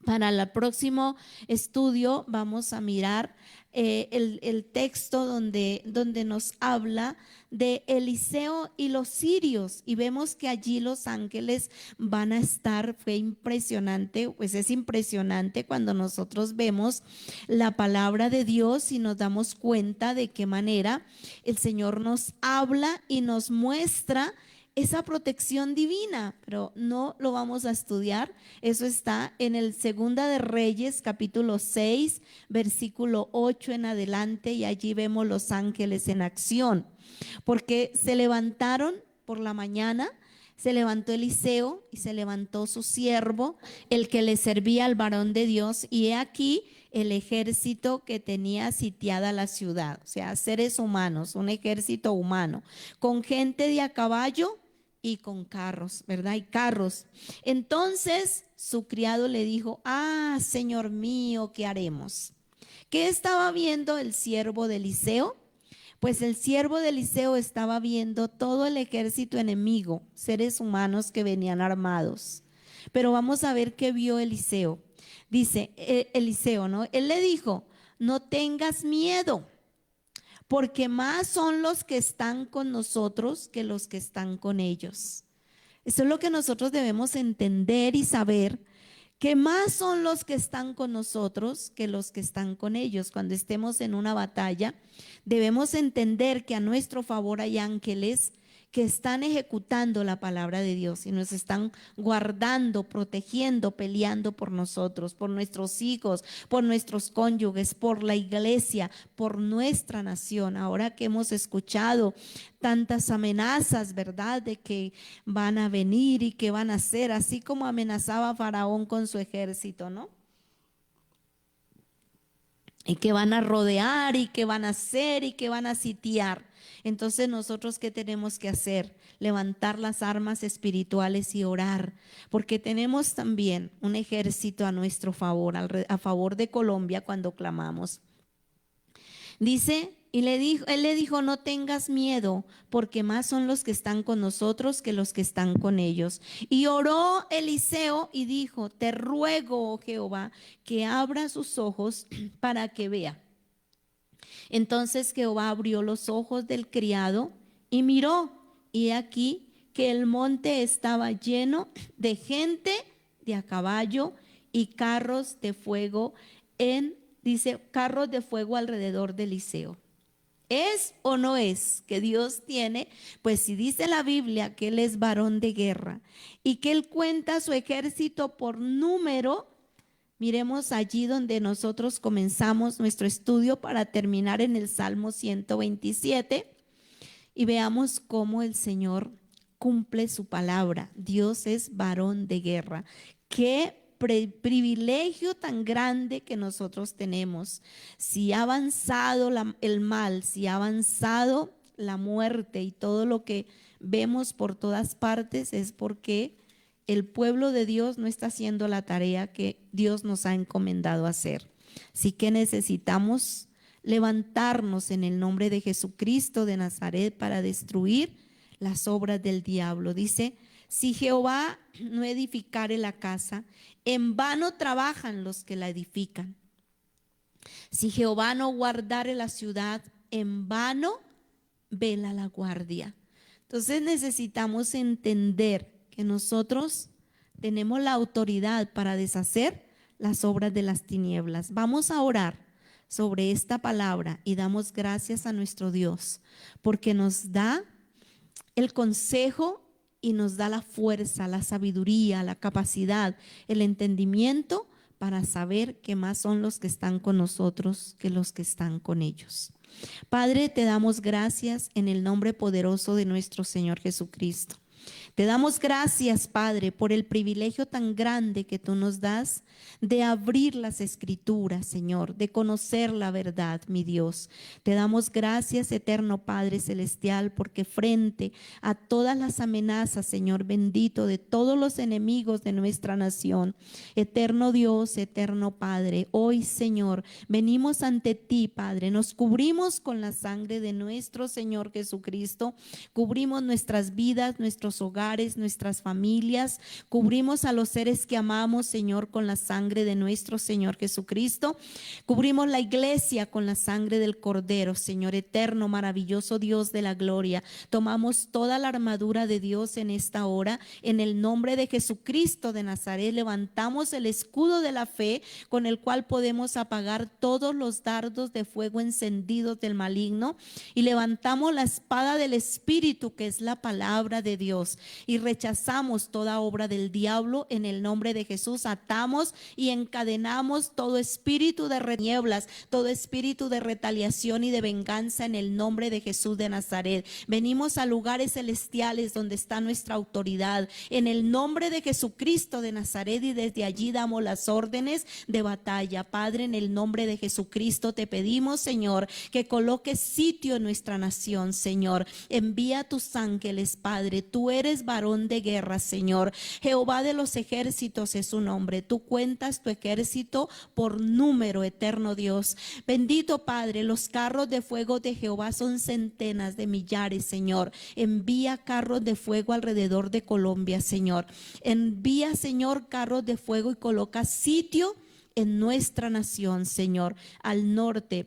para el próximo estudio, vamos a mirar el texto donde nos habla de Eliseo y los sirios, y vemos que allí los ángeles van a estar. Fue impresionante, pues es impresionante cuando nosotros vemos la palabra de Dios y nos damos cuenta de qué manera el Señor nos habla y nos muestra esa protección divina, pero no lo vamos a estudiar. Eso está en el Segunda de Reyes, capítulo 6, versículo 8 en adelante, y allí vemos los ángeles en acción, porque se levantaron por la mañana. Se levantó Eliseo y se levantó su siervo, el que le servía al varón de Dios, y he aquí el ejército que tenía sitiada la ciudad, o sea, seres humanos, un ejército humano, con gente de a caballo y con carros, ¿verdad? Y carros. Entonces su criado le dijo: Señor mío, ¿qué haremos? ¿Qué estaba viendo el siervo de Eliseo? Pues el siervo de Eliseo estaba viendo todo el ejército enemigo, seres humanos que venían armados. Pero vamos a ver qué vio Eliseo. Dice Eliseo, ¿no? Él le dijo: no tengas miedo, porque más son los que están con nosotros que los que están con ellos. Eso es lo que nosotros debemos entender y saber, que más son los que están con nosotros que los que están con ellos. Cuando estemos en una batalla, debemos entender que a nuestro favor hay ángeles que están ejecutando la palabra de Dios y nos están guardando, protegiendo, peleando por nosotros, por nuestros hijos, por nuestros cónyuges, por la iglesia, por nuestra nación. Ahora que hemos escuchado tantas amenazas, ¿verdad?, de que van a venir y que van a hacer, así como amenazaba Faraón con su ejército, ¿no? Y que van a rodear y que van a hacer y que van a sitiar. Entonces nosotros, ¿qué tenemos que hacer? Levantar las armas espirituales y orar, porque tenemos también un ejército a nuestro favor, a favor de Colombia cuando clamamos. Dice, él le dijo: no tengas miedo, porque más son los que están con nosotros que los que están con ellos. Y oró Eliseo y dijo: te ruego, oh Jehová, que abra sus ojos para que vea. Entonces Jehová abrió los ojos del criado y miró, y aquí que el monte estaba lleno de gente de a caballo y carros de fuego dice, carros de fuego alrededor de Eliseo. ¿Es o no es que Dios tiene? Pues si dice la Biblia que Él es varón de guerra y que Él cuenta su ejército por número. Miremos allí donde nosotros comenzamos nuestro estudio para terminar en el Salmo 127 y veamos cómo el Señor cumple su palabra. Dios es varón de guerra. Qué privilegio tan grande que nosotros tenemos. Si ha avanzado el mal, si ha avanzado la muerte y todo lo que vemos por todas partes, es porque el pueblo de Dios no está haciendo la tarea que Dios nos ha encomendado hacer. Así que necesitamos levantarnos en el nombre de Jesucristo de Nazaret para destruir las obras del diablo. Dice: si Jehová no edificare la casa, en vano trabajan los que la edifican. Si Jehová no guardare la ciudad, en vano vela la guardia. Entonces necesitamos entender que nosotros tenemos la autoridad para deshacer las obras de las tinieblas. Vamos a orar sobre esta palabra y damos gracias a nuestro Dios porque nos da el consejo y nos da la fuerza, la sabiduría, la capacidad, el entendimiento para saber que más son los que están con nosotros que los que están con ellos. Padre, te damos gracias en el nombre poderoso de nuestro Señor Jesucristo. Te damos gracias, Padre, por el privilegio tan grande que tú nos das de abrir las Escrituras, Señor, de conocer la verdad, mi Dios. Te damos gracias, eterno Padre Celestial, porque frente a todas las amenazas, Señor bendito, de todos los enemigos de nuestra nación, eterno Dios, eterno Padre, hoy, Señor, venimos ante ti, Padre, nos cubrimos con la sangre de nuestro Señor Jesucristo, cubrimos nuestras vidas, nuestros hogares, nuestras familias, cubrimos a los seres que amamos, Señor, con la sangre de nuestro Señor Jesucristo, cubrimos la iglesia con la sangre del Cordero, Señor eterno, maravilloso Dios de la gloria. Tomamos toda la armadura de Dios en esta hora, en el nombre de Jesucristo de Nazaret, levantamos el escudo de la fe con el cual podemos apagar todos los dardos de fuego encendidos del maligno, y levantamos la espada del Espíritu, que es la palabra de Dios, y rechazamos toda obra del diablo en el nombre de Jesús. Atamos y encadenamos todo espíritu de tinieblas, todo espíritu de retaliación y de venganza en el nombre de Jesús de Nazaret. Venimos a lugares celestiales donde está nuestra autoridad en el nombre de Jesucristo de Nazaret, y desde allí damos las órdenes de batalla. Padre, en el nombre de Jesucristo te pedimos, Señor, que coloques sitio en nuestra nación, Señor. Envía tus ángeles, Padre. Tú eres varón de guerra, Señor. Jehová de los ejércitos es su nombre. Tú cuentas tu ejército por número, eterno Dios. Bendito Padre, los carros de fuego de Jehová son centenas de millares, Señor. Envía carros de fuego alrededor de Colombia, Señor. Envía, Señor, carros de fuego y coloca sitio en nuestra nación, Señor, al norte,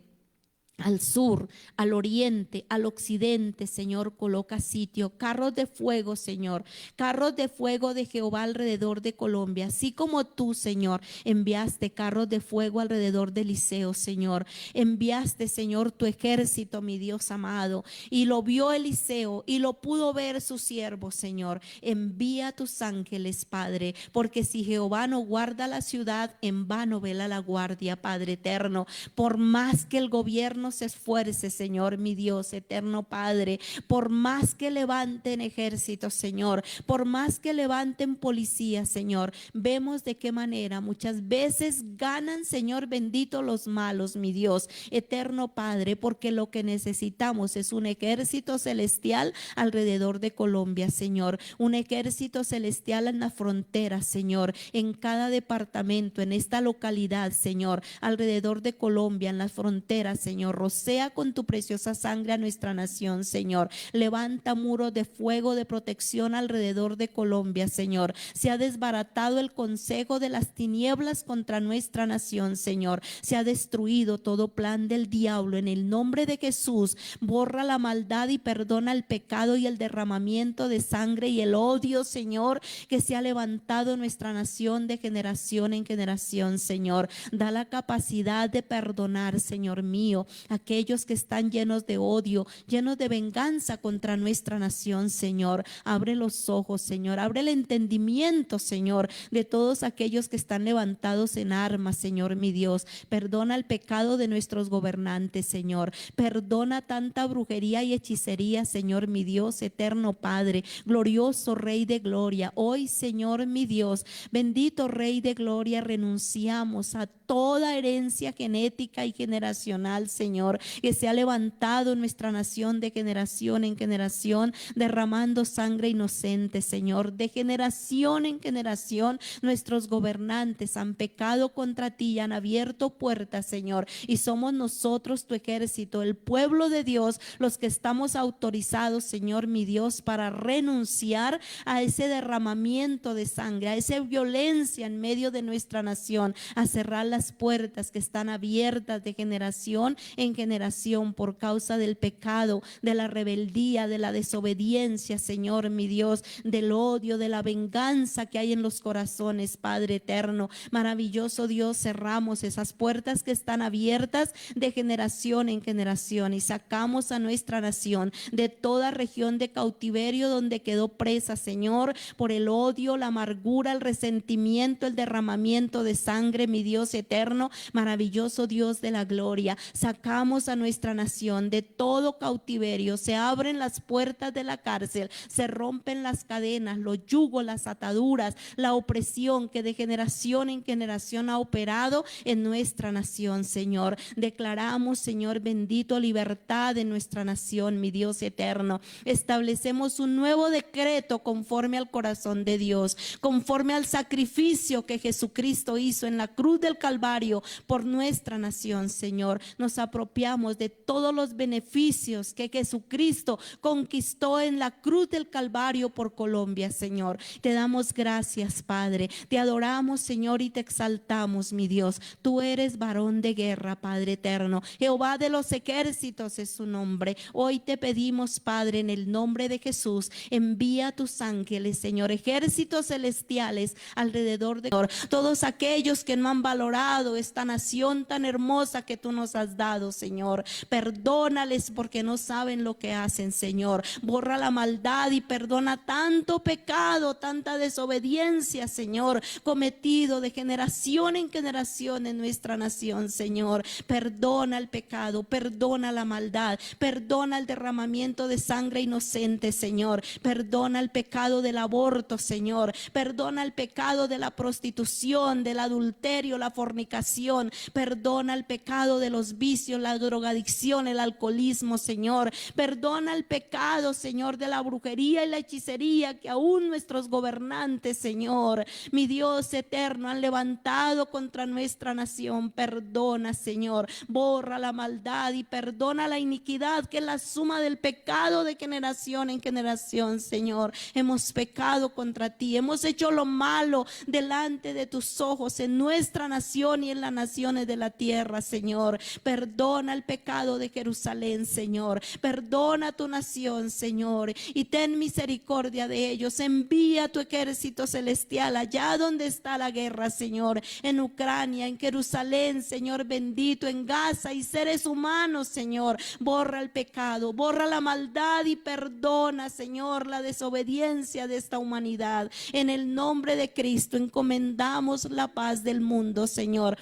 al sur, al oriente, al occidente, Señor, coloca sitio. Carros de fuego, Señor, carros de fuego de Jehová alrededor de Colombia, así como tú, Señor, enviaste carros de fuego alrededor de Eliseo, Señor. Enviaste, Señor, tu ejército, mi Dios amado, y lo vio Eliseo y lo pudo ver su siervo, Señor. Envía tus ángeles, Padre, porque si Jehová no guarda la ciudad, en vano vela la guardia, Padre eterno. Por más que el gobierno se esfuerce, Señor, mi Dios eterno Padre, por más que levanten ejércitos, Señor, por más que levanten policías, Señor, vemos de qué manera muchas veces ganan, Señor bendito, los malos, mi Dios eterno Padre, porque lo que necesitamos es un ejército celestial alrededor de Colombia, Señor, un ejército celestial en la frontera, Señor, en cada departamento, en esta localidad, Señor, alrededor de Colombia, en las fronteras, Señor. Rocea con tu preciosa sangre a nuestra nación, Señor. Levanta muros de fuego de protección alrededor de Colombia, Señor. Se ha desbaratado el consejo de las tinieblas contra nuestra nación, Señor. Se ha destruido todo plan del diablo. En el nombre de Jesús, borra la maldad y perdona el pecado y el derramamiento de sangre y el odio, Señor, que se ha levantado en nuestra nación de generación en generación, Señor. Da la capacidad de perdonar, Señor mío, aquellos que están llenos de odio, llenos de venganza contra nuestra nación, Señor. Abre los ojos, Señor, abre el entendimiento, Señor, de todos aquellos que están levantados en armas, Señor mi Dios. Perdona el pecado de nuestros gobernantes, Señor. Perdona tanta brujería y hechicería, Señor mi Dios eterno Padre, glorioso Rey de gloria. Hoy, Señor mi Dios, bendito Rey de gloria, renunciamos a toda herencia genética y generacional, Señor, que se ha levantado en nuestra nación de generación en generación, derramando sangre inocente, Señor. De generación en generación nuestros gobernantes han pecado contra ti y han abierto puertas, Señor, y somos nosotros tu ejército, el pueblo de Dios, los que estamos autorizados, Señor mi Dios, para renunciar a ese derramamiento de sangre, a esa violencia en medio de nuestra nación, a cerrar las puertas que están abiertas de generación en generación por causa del pecado, de la rebeldía, de la desobediencia, Señor mi Dios, del odio, de la venganza que hay en los corazones, Padre eterno. Maravilloso Dios, cerramos esas puertas que están abiertas de generación en generación y sacamos a nuestra nación de toda región de cautiverio donde quedó presa, Señor, por el odio, la amargura, el resentimiento, el derramamiento de sangre, mi Dios eterno. Maravilloso Dios de la gloria, sacamos a nuestra nación de todo cautiverio, se abren las puertas de la cárcel, se rompen las cadenas, los yugos, las ataduras, la opresión que de generación en generación ha operado en nuestra nación, Señor. Declaramos, Señor bendito, libertad en nuestra nación, mi Dios eterno. Establecemos un nuevo decreto conforme al corazón de Dios, conforme al sacrificio que Jesucristo hizo en la cruz del Calvario por nuestra nación, Señor. Nos apropiamos de todos los beneficios que Jesucristo conquistó en la cruz del Calvario por Colombia, Señor. Te damos gracias, Padre. Te adoramos, Señor, y te exaltamos, mi Dios. Tú eres varón de guerra, Padre eterno. Jehová de los ejércitos es su nombre. Hoy te pedimos, Padre, en el nombre de Jesús, envía a tus ángeles, Señor, ejércitos celestiales alrededor de todos aquellos que no han valorado esta nación tan hermosa que tú nos has dado, Señor. Perdónales porque no saben lo que hacen, Señor. Borra la maldad y perdona tanto pecado, tanta desobediencia, Señor, cometido de generación en generación en nuestra nación, Señor. Perdona el pecado, perdona la maldad, perdona el derramamiento de sangre inocente, Señor. Perdona el pecado del aborto, Señor. Perdona el pecado de la prostitución, del adulterio, la fornicación. Perdona el pecado de los vicios, la drogadicción, el alcoholismo, Señor. Perdona el pecado, Señor, de la brujería y la hechicería que aún nuestros gobernantes, Señor, mi Dios eterno, han levantado contra nuestra nación. Perdona, Señor. Borra la maldad y perdona la iniquidad, que es la suma del pecado de generación en generación, Señor. Hemos pecado contra ti, hemos hecho lo malo delante de tus ojos en nuestra nación y en las naciones de la tierra, Señor. Perdona el pecado de Jerusalén, Señor. Perdona tu nación, Señor, y ten misericordia de ellos. Envía tu ejército celestial allá donde está la guerra, Señor, en Ucrania, en Jerusalén, Señor bendito, en Gaza y seres humanos, Señor. Borra el pecado, borra la maldad y perdona, Señor, la desobediencia de esta humanidad. En el nombre de Cristo encomendamos la paz del mundo, Señor,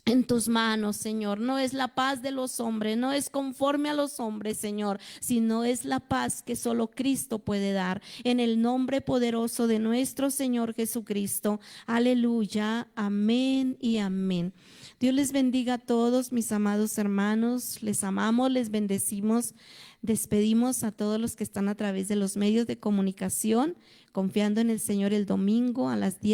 en tus manos, Señor. No es la paz de los hombres, no es conforme a los hombres, Señor, sino es la paz que solo Cristo puede dar. En el nombre poderoso de nuestro Señor Jesucristo. Aleluya, amén y amén. Dios les bendiga a todos, mis amados hermanos. Les amamos, les bendecimos. Despedimos a todos los que están a través de los medios de comunicación, confiando en el Señor el domingo a las 10